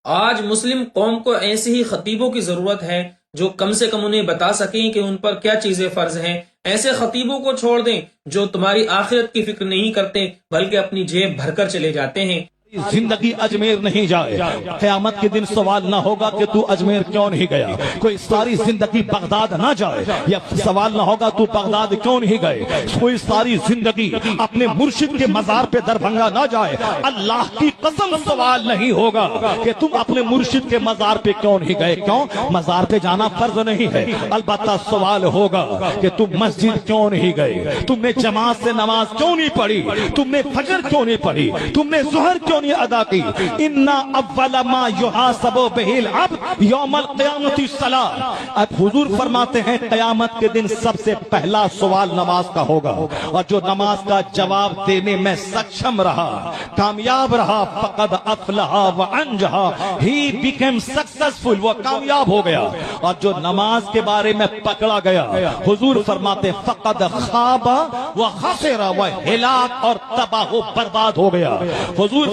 آج مسلم قوم کو ایسے ہی خطیبوں کی ضرورت ہے جو کم سے کم انہیں بتا سکیں کہ ان پر کیا چیزیں فرض ہیں۔ ایسے خطیبوں کو چھوڑ دیں جو تمہاری آخرت کی فکر نہیں کرتے بلکہ اپنی جیب بھر کر چلے جاتے ہیں۔ زندگی اجمیر نہیں جائے، قیامت کے دن سوال نہ ہوگا کہ تو اجمیر کیوں نہیں گیا۔ کوئی ساری زندگی بغداد نہ جائے، یا سوال نہ ہوگا تو بغداد کیوں نہیں گئے۔ کوئی ساری زندگی اپنے مرشد کے مزار پہ دربھنگا نہ جائے، اللہ کی قسم سوال نہیں ہوگا کہ تم اپنے مرشد کے مزار پہ کیوں نہیں گئے۔ کیوں؟ مزار پہ جانا فرض نہیں ہے، البتہ سوال ہوگا کہ تم مسجد کیوں نہیں گئے، تم نے جماعت سے نماز کیوں نہیں پڑھی، تم نے فجر کیوں نہیں پڑھی، تم نے ظہر کیوں نہیں ادا کی۔ اِنَّا اَوَّلَ مَا يُحَاسَبُ بِهِ الْعَبْدُ يَوْمَ الْقِيَامَةِ الصَّلَاةُ۔ اب حضور فرماتے ہیں قیامت کے دن سب سے پہلا سوال نماز کا ہوگا، اور جو نماز کا جواب دینے میں سکشم رہا، کامیاب رہا، فقد افلح وانجح، he became successful، وہ کامیاب ہو گیا۔ اور جو نماز کے بارے میں پکڑا گیا، حضور فرماتے فقد خاب وخسر، وہ ہلاک اور تباہ و برباد ہو گیا۔ حضور